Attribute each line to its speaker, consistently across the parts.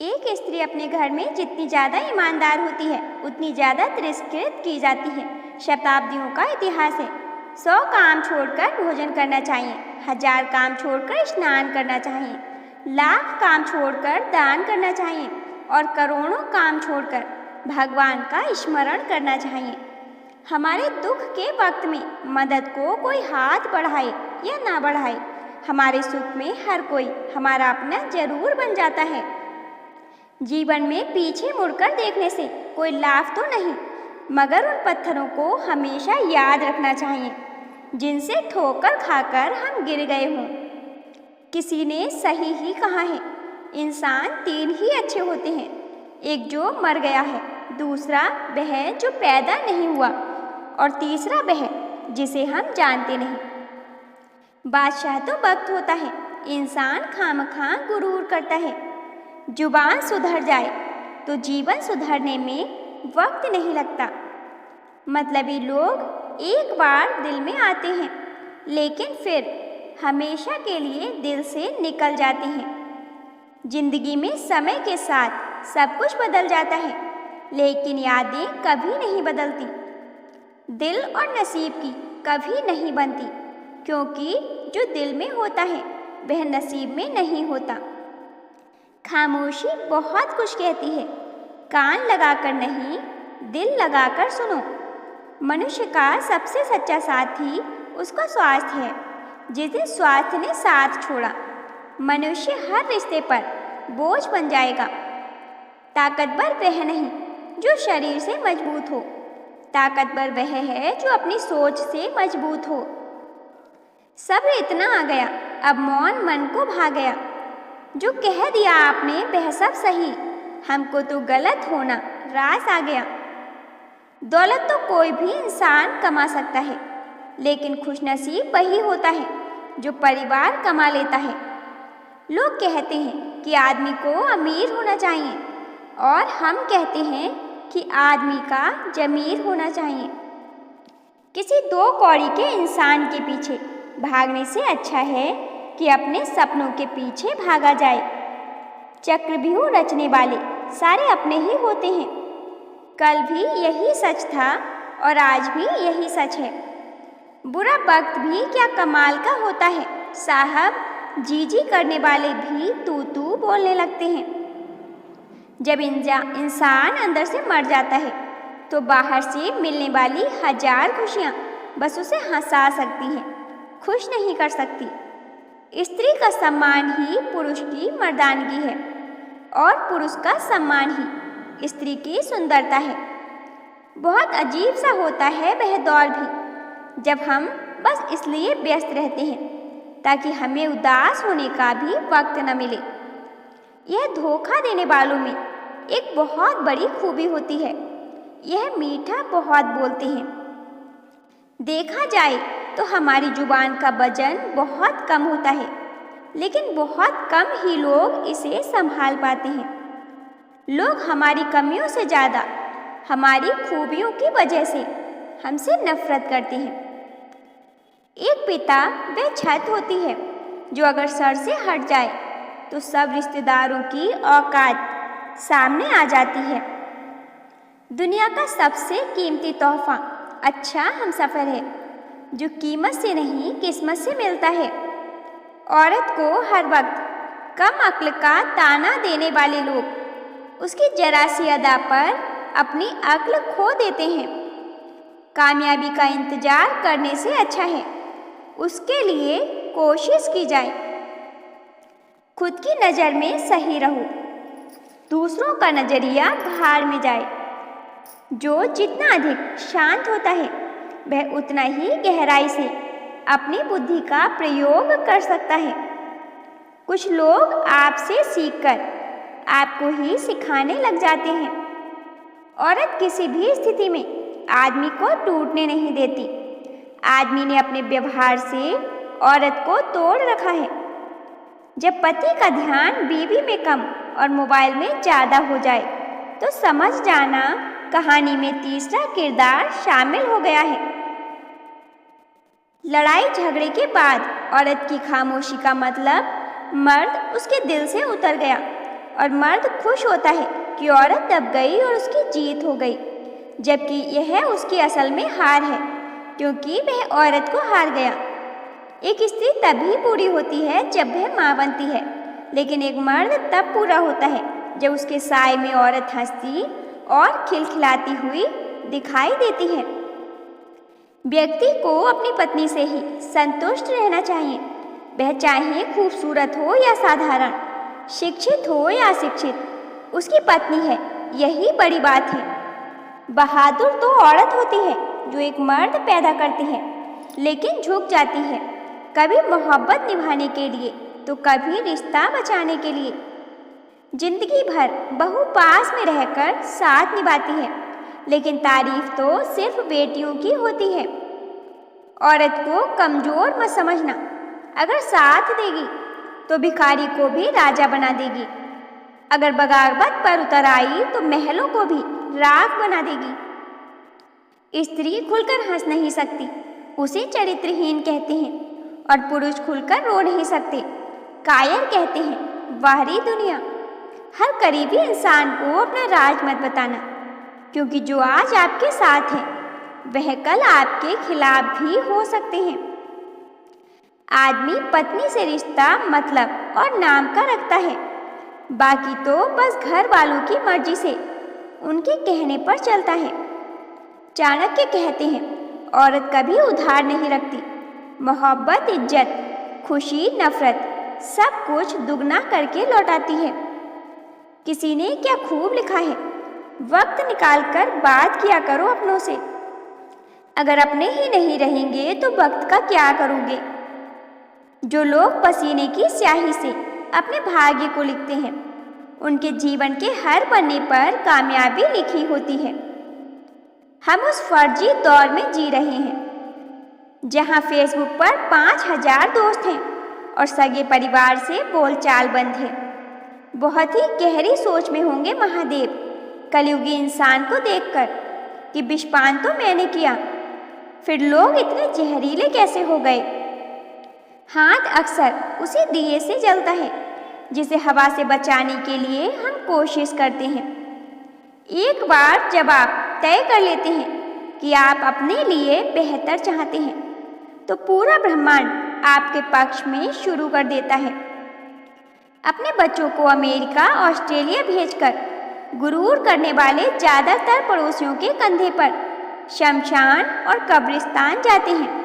Speaker 1: एक स्त्री अपने घर में जितनी ज़्यादा ईमानदार होती है उतनी ज़्यादा तिरस्कृत की जाती है। शताब्दियों का इतिहास है। 100 काम छोड़कर भोजन करना चाहिए, 1000 काम छोड़कर स्नान करना चाहिए, लाख काम छोड़कर दान करना चाहिए और करोड़ों काम छोड़कर भगवान का स्मरण करना चाहिए। हमारे दुख के वक्त में मदद को कोई हाथ बढ़ाए या ना बढ़ाए, हमारे सुख में हर कोई हमारा अपना जरूर बन जाता है। जीवन में पीछे मुड़कर देखने से कोई लाभ तो नहीं, मगर उन पत्थरों को हमेशा याद रखना चाहिए जिनसे ठोकर खाकर हम गिर गए हों। किसी ने सही ही कहा है, इंसान 3 ही अच्छे होते हैं, एक जो मर गया है, दूसरा वह जो पैदा नहीं हुआ और तीसरा वह जिसे हम जानते नहीं। बादशाह तो वक्त होता है, इंसान खामखा गुरूर करता है। जुबान सुधर जाए तो जीवन सुधरने में वक्त नहीं लगता। मतलबी लोग एक बार दिल में आते हैं लेकिन फिर हमेशा के लिए दिल से निकल जाते हैं। जिंदगी में समय के साथ सब कुछ बदल जाता है लेकिन यादें कभी नहीं बदलती। दिल और नसीब की कभी नहीं बनती, क्योंकि जो दिल में होता है वह नसीब में नहीं होता। खामोशी बहुत कुछ कहती है, कान लगाकर नहीं दिल लगाकर सुनो। मनुष्य का सबसे सच्चा साथी उसका स्वास्थ्य है। जिस दिन स्वास्थ्य ने साथ छोड़ा, मनुष्य हर रिश्ते पर बोझ बन जाएगा। ताकतवर वह नहीं जो शरीर से मजबूत हो, ताकतवर वह है जो अपनी सोच से मजबूत हो। सब्र इतना आ गया, अब मौन मन को भा गया। जो कह दिया आपने वह सब सही, हमको तो गलत होना रास आ गया। दौलत तो कोई भी इंसान कमा सकता है, लेकिन खुशनसीब वही होता है जो परिवार कमा लेता है। लोग कहते हैं कि आदमी को अमीर होना चाहिए और हम कहते हैं कि आदमी का जमीर होना चाहिए। किसी 2 कौड़ी के इंसान के पीछे भागने से अच्छा है कि अपने सपनों के पीछे भागा जाए। चक्रव्यूह रचने वाले सारे अपने ही होते हैं। कल भी यही सच था और आज भी यही सच है। बुरा वक्त भी क्या कमाल का होता है साहब, जी जी करने वाले भी तू तू बोलने लगते हैं। जब इंसान अंदर से मर जाता है तो बाहर से मिलने वाली 1000 खुशियाँ बस उसे हंसा सकती हैं, खुश नहीं कर सकती। स्त्री का सम्मान ही पुरुष की मर्दानगी है और पुरुष का सम्मान ही स्त्री की सुंदरता है। बहुत अजीब सा होता है वह दौर भी जब हम बस इसलिए व्यस्त रहते हैं ताकि हमें उदास होने का भी वक्त न मिले। यह धोखा देने वालों में एक बहुत बड़ी खूबी होती है, यह मीठा बहुत बोलते हैं। देखा जाए तो हमारी जुबान का वजन बहुत कम होता है, लेकिन बहुत कम ही लोग इसे संभाल पाते हैं। लोग हमारी कमियों से ज़्यादा हमारी खूबियों की वजह से हमसे नफरत करते हैं। एक पिता वह छत होती है जो अगर सर से हट जाए तो सब रिश्तेदारों की औकात सामने आ जाती है। दुनिया का सबसे कीमती तोहफा अच्छा हमसफ़र है जो कीमत से नहीं किस्मत से मिलता है। औरत को हर वक्त कम अक्ल का ताना देने वाले लोग उसकी जरा सी अदा पर अपनी अक्ल खो देते हैं। कामयाबी का इंतजार करने से अच्छा है उसके लिए कोशिश की जाए। खुद की नज़र में सही रहो, दूसरों का नज़रिया भाड़ में जाए। जो जितना अधिक शांत होता है वह उतना ही गहराई से अपनी बुद्धि का प्रयोग कर सकता है। कुछ लोग आपसे सीखकर आपको ही सिखाने लग जाते हैं। औरत किसी भी स्थिति में आदमी को टूटने नहीं देती। आदमी ने अपने व्यवहार से औरत को तोड़ रखा है। जब पति का ध्यान बीवी में कम और मोबाइल में ज़्यादा हो जाए तो समझ जाना कहानी में तीसरा किरदार शामिल हो गया है। लड़ाई झगड़े के बाद औरत की खामोशी का मतलब मर्द उसके दिल से उतर गया। और मर्द खुश होता है कि औरत दब गई और उसकी जीत हो गई, जबकि यह उसकी असल में हार है, क्योंकि वह औरत को हार गया। एक स्त्री तभी पूरी होती है जब वह माँ बनती है, लेकिन एक मर्द तब पूरा होता है जब उसके साए में औरत हंसती और खिलखिलाती हुई दिखाई देती है। व्यक्ति को अपनी पत्नी से ही संतुष्ट रहना चाहिए, वह चाहे खूबसूरत हो या साधारण, शिक्षित हो या अशिक्षित, उसकी पत्नी है, यही बड़ी बात है। बहादुर तो औरत होती है जो एक मर्द पैदा करती है, लेकिन झुक जाती है, कभी मोहब्बत निभाने के लिए तो कभी रिश्ता बचाने के लिए। जिंदगी भर बहू पास में रहकर साथ निभाती है, लेकिन तारीफ तो सिर्फ बेटियों की होती है। औरत को कमजोर मत समझना, अगर साथ देगी तो भिखारी को भी राजा बना देगी, अगर बगावत पर उतर आई तो महलों को भी राख बना देगी। स्त्री खुलकर हंस नहीं सकती, उसे चरित्रहीन कहते हैं, और पुरुष खुलकर रो नहीं सकते, कायर कहते हैं। बाहरी दुनिया, हर करीबी इंसान को अपना राज मत बताना, क्योंकि जो आज आपके साथ है वह कल आपके खिलाफ भी हो सकते हैं। आदमी पत्नी से रिश्ता मतलब और नाम का रखता है, बाकी तो बस घर वालों की मर्जी से उनके कहने पर चलता है। चाणक्य कहते हैं, औरत कभी उधार नहीं रखती, मोहब्बत, इज्जत, खुशी, नफरत सब कुछ दुगना करके लौटाती है। किसी ने क्या खूब लिखा है, वक्त निकालकर बात किया करो अपनों से, अगर अपने ही नहीं रहेंगे तो वक्त का क्या करोगे। जो लोग पसीने की स्याही से अपने भाग्य को लिखते हैं, उनके जीवन के हर पन्ने पर कामयाबी लिखी होती है। हम उस फर्जी दौर में जी रहे हैं जहां फेसबुक पर 5000 दोस्त हैं और सगे परिवार से बोलचाल बंद है। बहुत ही गहरी सोच में होंगे महादेव कलयुगी इंसान को देखकर कि विषपान तो मैंने किया, फिर लोग इतने जहरीले कैसे हो गए। हाथ अक्सर उसी दिए से जलता है जिसे हवा से बचाने के लिए हम कोशिश करते हैं। एक बार जब आप तय कर लेते हैं कि आप अपने लिए बेहतर चाहते हैं, तो पूरा ब्रह्मांड आपके पक्ष में शुरू कर देता है। अपने बच्चों को अमेरिका, ऑस्ट्रेलिया भेजकर गुरूर करने वाले ज़्यादातर पड़ोसियों के कंधे पर शमशान और कब्रिस्तान जाते हैं।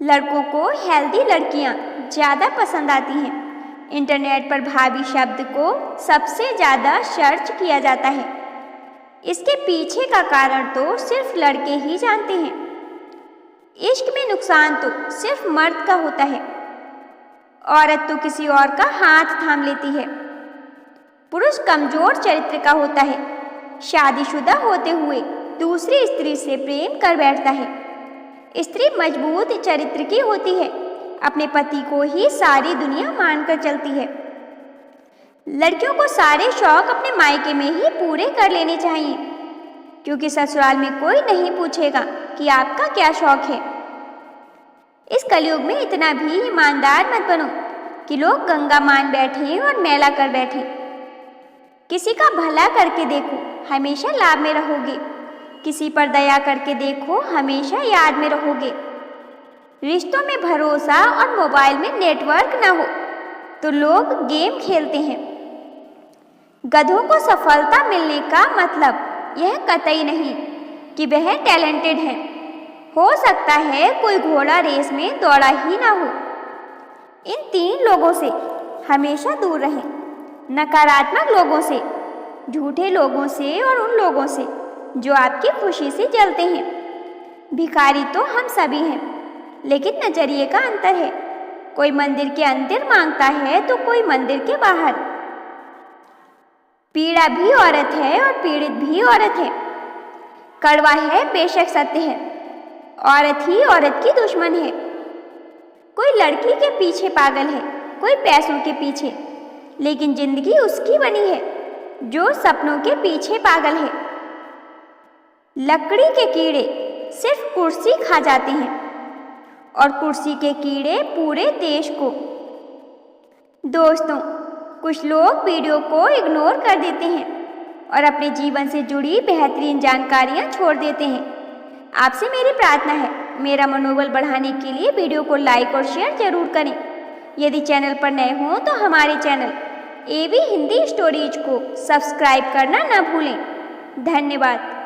Speaker 1: लड़कों को हेल्दी लड़कियां ज़्यादा पसंद आती हैं। इंटरनेट पर भाभी शब्द को सबसे ज़्यादा सर्च किया जाता है। इसके पीछे का कारण तो सिर्फ लड़के ही जानते हैं। इश्क में नुकसान तो सिर्फ मर्द का होता है, औरत तो किसी और का हाथ थाम लेती है। पुरुष कमजोर चरित्र का होता है, शादीशुदा होते हुए दूसरी स्त्री से प्रेम कर बैठता है। स्त्री मजबूत चरित्र की होती है, अपने पति को ही सारी दुनिया मानकर चलती है। लड़कियों को सारे शौक अपने मायके में ही पूरे कर लेने चाहिए, क्योंकि ससुराल में कोई नहीं पूछेगा कि आपका क्या शौक है। इस कलयुग में इतना भी ईमानदार मत बनो कि लोग गंगा मान बैठे और मेला कर बैठे। किसी का भला करके देखो, हमेशा लाभ में रहोगे। किसी पर दया करके देखो, हमेशा याद में रहोगे। रिश्तों में भरोसा और मोबाइल में नेटवर्क ना हो तो लोग गेम खेलते हैं। गधों को सफलता मिलने का मतलब यह कतई नहीं कि वह टैलेंटेड है। हो सकता है कोई घोड़ा रेस में दौड़ा ही ना हो। इन 3 लोगों से हमेशा दूर रहें, नकारात्मक लोगों से, झूठे लोगों से और उन लोगों से जो आपकी खुशी से जलते हैं। भिखारी तो हम सभी हैं, लेकिन नजरिए का अंतर है। कोई मंदिर के अंदर मांगता है तो कोई मंदिर के बाहर। पीड़ा भी औरत है और पीड़ित भी औरत है। कड़वा है बेशक सत्य है, औरत ही औरत की दुश्मन है। कोई लड़की के पीछे पागल है, कोई पैसों के पीछे, लेकिन जिंदगी उसकी बनी है जो सपनों के पीछे पागल है। लकड़ी के कीड़े सिर्फ कुर्सी खा जाते हैं और कुर्सी के कीड़े पूरे देश को। दोस्तों, कुछ लोग वीडियो को इग्नोर कर देते हैं और अपने जीवन से जुड़ी बेहतरीन जानकारियां छोड़ देते हैं। आपसे मेरी प्रार्थना है, मेरा मनोबल बढ़ाने के लिए वीडियो को लाइक और शेयर जरूर करें। यदि चैनल पर नए हों तो हमारे चैनल AV हिंदी स्टोरीज को सब्सक्राइब करना न भूलें। धन्यवाद।